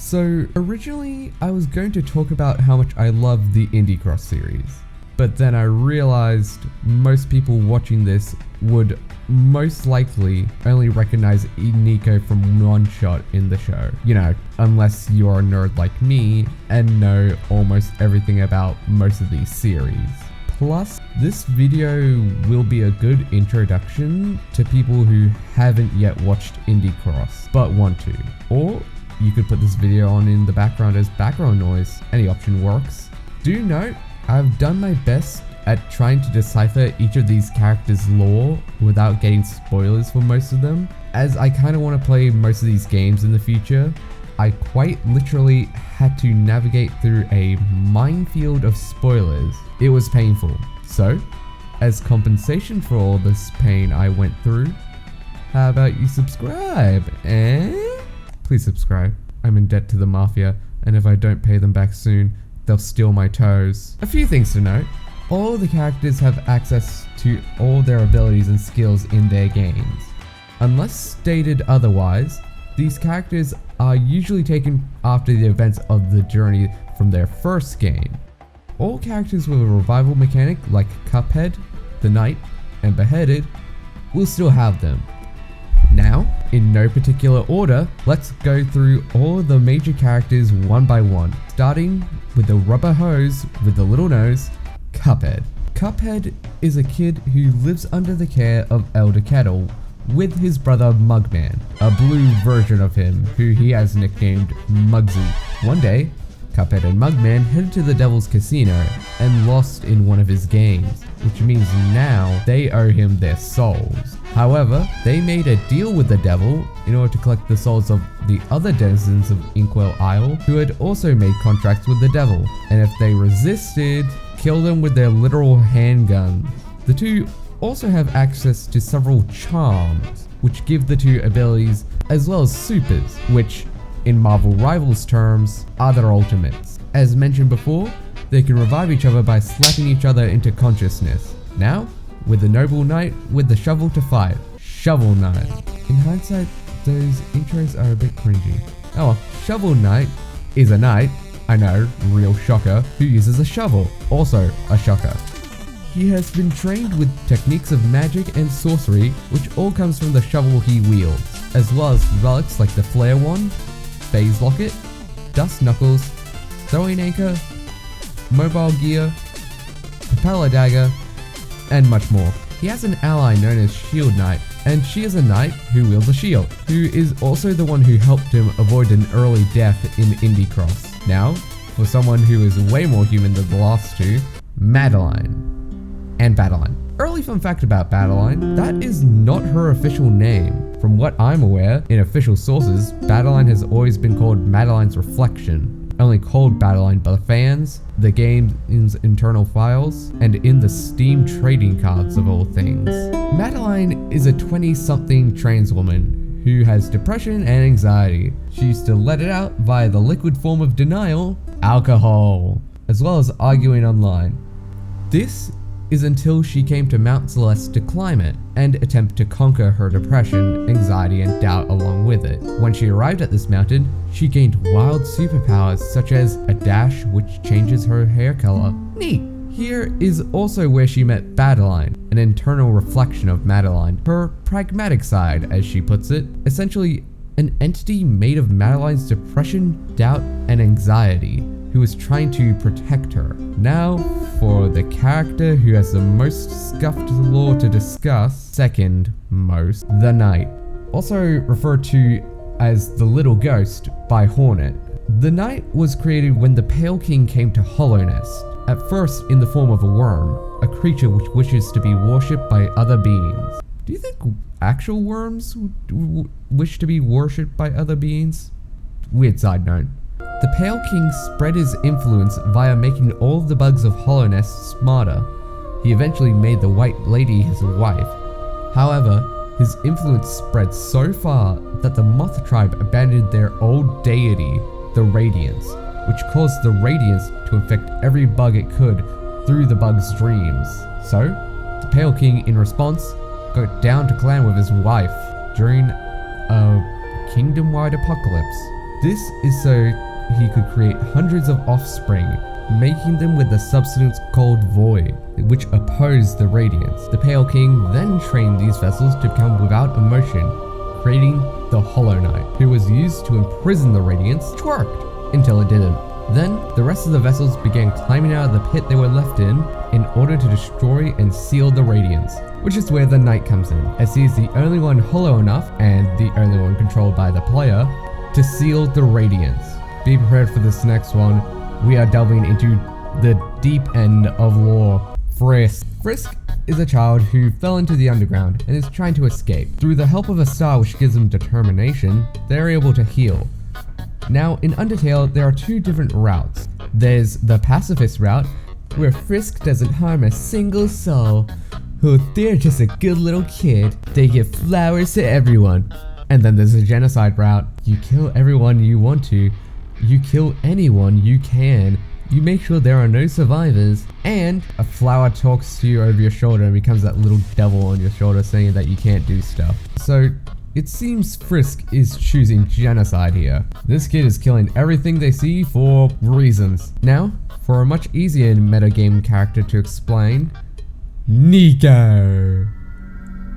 So originally I was going to talk about how much I love the Indie Cross series, but then I realized most people watching this would most likely only recognize Nico from one shot in the show. You know, unless you're a nerd like me and know almost everything about most of these series. Plus, this video will be a good introduction to people who haven't yet watched Indie Cross but want to. Or you could put this video on in the background as background noise. Any option works. Do note, I've done my best at trying to decipher each of these characters' lore without getting spoilers for most of them. As I kind of want to play most of these games in the future, I quite literally had to navigate through a minefield of spoilers. It was painful. So, as compensation for all this pain I went through, how about you subscribe, eh? Please subscribe. I'm in debt to the Mafia, and if I don't pay them back soon, they'll steal my toes. A few things to note. All the characters have access to all their abilities and skills in their games. Unless stated otherwise, these characters are usually taken after the events of the journey from their first game. All characters with a revival mechanic like Cuphead, the Knight, and Beheaded will still have them. Now, in no particular order, let's go through all the major characters one by one, starting with the rubber hose with the little nose, Cuphead. Cuphead is a kid who lives under the care of Elder Kettle with his brother Mugman, a blue version of him who he has nicknamed Mugsy. One day, Cuphead and Mugman headed to the Devil's Casino and lost in one of his games, which means now they owe him their souls. However, they made a deal with the devil in order to collect the souls of the other denizens of Inkwell Isle who had also made contracts with the devil, and if they resisted, kill them with their literal handguns. The two also have access to several charms, which give the two abilities, as well as supers, which, in Marvel Rivals terms, are their ultimates. As mentioned before, they can revive each other by slapping each other into consciousness. Now, with the Noble Knight with the shovel to fight. Shovel Knight. In hindsight, those intros are a bit cringy. Oh well, Shovel Knight is a knight, I know, real shocker, who uses a shovel, also a shocker. He has been trained with techniques of magic and sorcery, which all comes from the shovel he wields, as well as relics like the Flare Wand, Phase Locket, Dust Knuckles, Throwing Anchor, Mobile Gear, Propeller Dagger, and much more. He has an ally known as Shield Knight, and she is a knight who wields a shield, who is also the one who helped him avoid an early death in Indie Cross. Now, for someone who is way more human than the last two, Madeline. And Badeline. Early fun fact about Badeline, that is not her official name. From what I'm aware, in official sources, Badeline has always been called Madeline's Reflection. Only called Badeline by the fans, the game's internal files, and in the Steam trading cards of all things. Madeline is a 20-something trans woman who has depression and anxiety. She used to let it out via the liquid form of denial, alcohol, as well as arguing online. This is until she came to Mount Celeste to climb it and attempt to conquer her depression, anxiety, and doubt along with it. When she arrived at this mountain, she gained wild superpowers such as a dash which changes her hair color. Neat! Here is also where she met Badeline, an internal reflection of Madeline, her pragmatic side as she puts it, essentially an entity made of Madeline's depression, doubt, and anxiety, who is trying to protect her. Now, for the character who has the most scuffed lore to discuss, second most, the Knight. Also referred to as the Little Ghost by Hornet. The Knight was created when the Pale King came to Hollownest, at first in the form of a worm, a creature which wishes to be worshipped by other beings. Do you think actual worms wish to be worshipped by other beings? Weird side note. The Pale King spread his influence via making all of the bugs of Hollownest smarter. He eventually made the White Lady his wife. However, his influence spread so far that the Moth tribe abandoned their old deity, the Radiance, which caused the Radiance to infect every bug it could through the bug's dreams. So, the Pale King, in response, got down to clan with his wife during a kingdom-wide apocalypse. This is so he could create hundreds of offspring, making them with the substance called void, which opposed the radiance. The Pale King then trained these vessels to become without emotion, creating the Hollow Knight, who was used to imprison the radiance, which worked, until it didn't. Then, the rest of the vessels began climbing out of the pit they were left in order to destroy and seal the radiance, which is where the Knight comes in, as he is the only one hollow enough, and the only one controlled by the player, to seal the radiance. Be prepared for this next one. We are delving into the deep end of lore. Frisk. Frisk is a child who fell into the underground and is trying to escape. Through the help of a star which gives them determination, they are able to heal. Now, in Undertale, there are two different routes. There's the pacifist route, where Frisk doesn't harm a single soul. Oh, they're just a good little kid. They give flowers to everyone. And then there's the genocide route. You kill everyone you want to. You kill anyone you can. You make sure there are no survivors. And a flower talks to you over your shoulder and becomes that little devil on your shoulder saying that you can't do stuff. So, it seems Frisk is choosing genocide here. This kid is killing everything they see for reasons. Now, for a much easier metagame character to explain, Nico.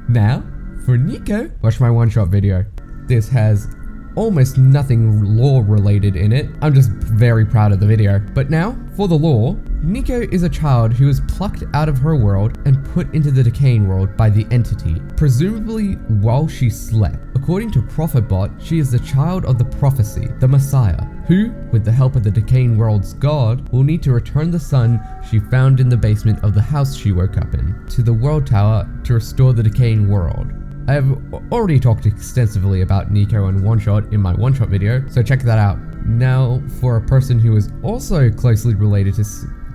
Now, for Nico, watch my one-shot video. This has almost nothing lore related in it. I'm just very proud of the video. But now, for the lore, Nico is a child who was plucked out of her world and put into the decaying world by the entity, presumably while she slept. According to Prophetbot, she is the child of the prophecy, the Messiah, who, with the help of the decaying world's god, will need to return the son she found in the basement of the house she woke up in, to the world tower to restore the decaying world. I have already talked extensively about Nico and One Shot in my One Shot video, so check that out. Now, for a person who is also closely related to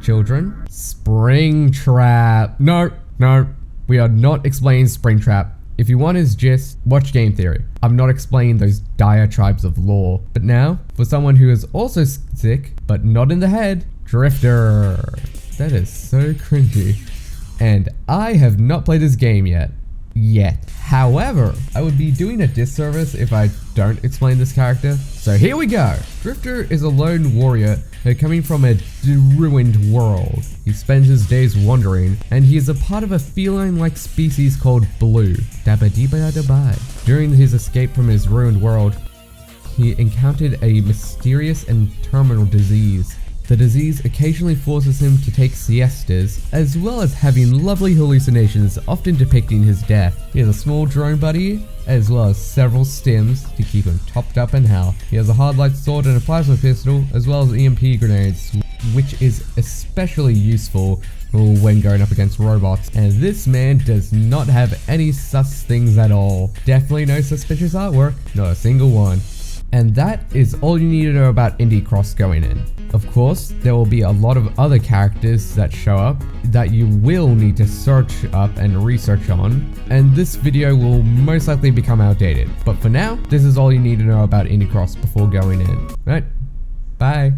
children, Springtrap. No, we are not explaining Springtrap. If you want his gist, watch Game Theory. I'm not explaining those diatribes of lore. But now, for someone who is also sick, but not in the head, Drifter. That is so cringy. And I have not played this game yet. However, I would be doing a disservice if I don't explain this character. So here we go. Drifter is a lone warrior coming from a ruined world. He spends his days wandering, and he is a part of a feline-like species called Blue. During his escape from his ruined world, he encountered a mysterious and terminal disease. The disease occasionally forces him to take siestas, as well as having lovely hallucinations, often depicting his death. He has a small drone buddy, as well as several stims to keep him topped up in health. He has a hard light sword and a plasma pistol, as well as EMP grenades, which is especially useful when going up against robots. And this man does not have any sus things at all. Definitely no suspicious artwork, not a single one. And that is all you need to know about Indie Cross going in. Of course, there will be a lot of other characters that show up that you will need to search up and research on, and this video will most likely become outdated. But for now, this is all you need to know about Indie Cross before going in. Right, bye.